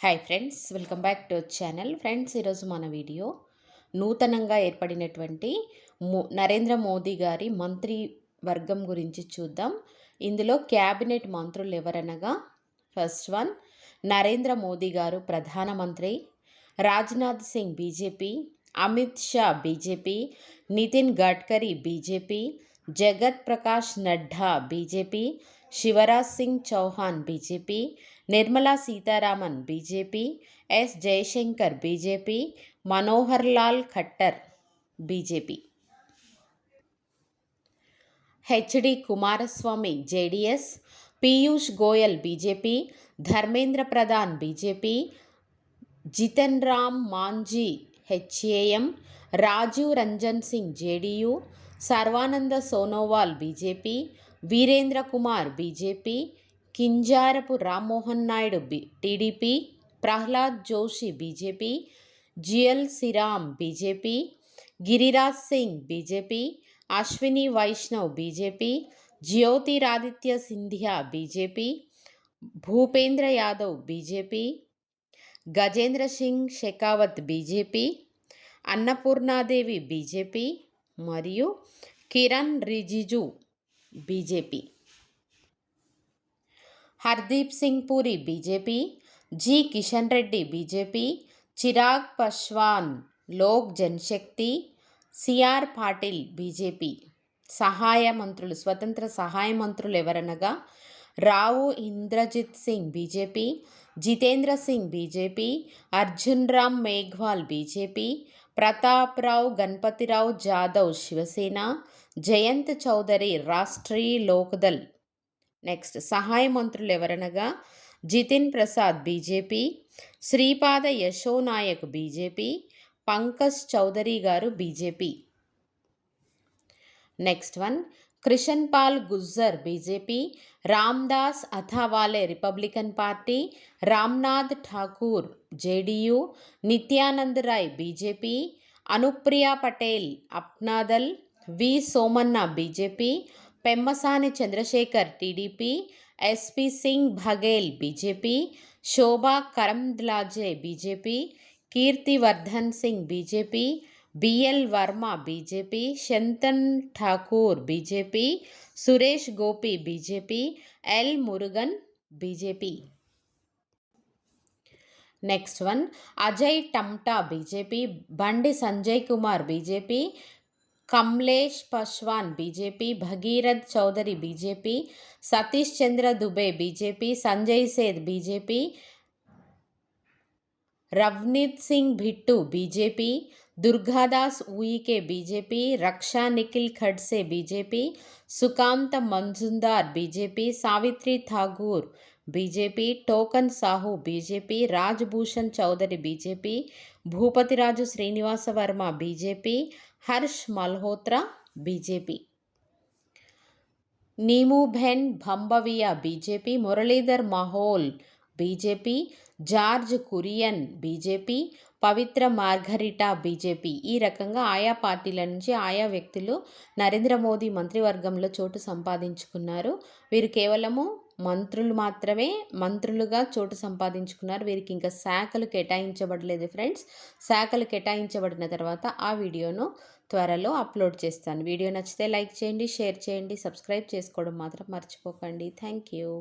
Hi friends, welcome back to channel. Friends, ఈరోజు మన video నూతనంగా ఏర్పడినటువంటి నరేంద్ర మోదీ గారి మంత్రి వర్గం గురించి చూద్దాం. ఇందులో క్యాబినెట్ మంత్రులు ఎవరనగా, ఫస్ట్ వన్ నరేంద్ర మోదీ గారు ప్రధానమంత్రి, Rajnath Singh BJP, Amit Shah BJP, Nitin Gadkari BJP, Jagat Prakash Nadda BJP, Shivraj Singh Chouhan BJP, Nirmala Sitharaman BJP, S Jaishankar BJP, Manohar Lal Khattar BJP, HD Kumaraswamy JDS, Piyush Goyal BJP, Dharmendra Pradhan BJP, Jitan Ram Manjhi HAM, Rajiv Ranjan Singh JDU, Sarbananda Sonowal BJP, Virendra Kumar BJP, Kinjarapu Rammohan Naidu TDP, Pralhad Joshi BJP, జియల్ సిరామ్ BJP, Giriraj Singh BJP, Ashwini Vaishnaw BJP, Jyotiraditya Scindia BJP, Bhupender Yadav BJP, Gajendra Singh Shekhawat BJP, Annapurna Devi BJP మరియు Kiren Rijiju BJP, Hardeep Singh Puri BJP, G Kishan Reddy BJP, Chirag Paswan Lok Janshakti, CR Patil BJP. సహాయ మంత్రులు, స్వతంత్ర సహాయ మంత్రులు ఎవరనగా, Rao Inderjit Singh BJP, Jitendra Singh BJP, Arjun Ram Meghwal BJP, Prataprao Ganpatrao Jadhav Shiv Sena, Jayant Chaudhary Rashtriya Lok Dal. Next సహాయ మంత్రులు ఎవరనగా, జితిన్ ప్రసాద్ బీజేపీ, శ్రీపాద యశో నాయక్ బీజేపీ, పంకజ్ చౌదరి గారు BJP. Next one Krishan Pal Gurjar BJP, Ramdas Athawale Republican party, Ramnath Thakur JDU, Nityanand Rai BJP, Anupriya Patel Apna Dal, V Somanna BJP, Pemmasani Chandrasekhar TDP, SP Singh Baghel BJP, Shobha Karandlaje BJP, Kirtivardhan Singh BJP, BL Verma BJP, Shantanu Thakur BJP, Suresh Gopi BJP, L Murugan BJP. Next one Ajay Tamta BJP, Bandi Sanjay Kumar BJP, Kamlesh Paswan BJP, Bhagirath Chaudhary BJP, Satish Chandra Dubey BJP, Sanjay Seth BJP, Ravneet Singh Bittu BJP, Durgadas Uikey BJP, Raksha Nikhil Khadse BJP, Sukanta Majumdar BJP, Savitri Thakur BJP, Tokhan Sahu BJP, Raj Bhushan Chaudhary BJP, Bhupathiraju Srinivasa Varma BJP, Harsh Malhotra BJP, Nimuben భంబవియా BJP, Murlidhar Mohol BJP, George Kurian BJP, Pabitra Margherita BJP. ఈ రకంగా ఆయా పార్టీల నుంచి ఆయా వ్యక్తులు నరేంద్ర మోదీ మంత్రివర్గంలో చోటు సంపాదించుకున్నారు. వీరు కేవలము మంత్రులు మాత్రమే మంత్రులుగా చోటు సంపాదించుకున్నారు. వీరికి ఇంకా శాఖలు కేటాయించబడలేదు ఫ్రెండ్స్. శాఖలు కేటాయించబడిన తర్వాత ఆ వీడియోను త్వరలో అప్లోడ్ చేస్తాను. వీడియో నచ్చితే లైక్ చేయండి, షేర్ చేయండి, సబ్స్క్రైబ్ చేసుకోవడం మాత్రం మర్చిపోకండి. Thank you.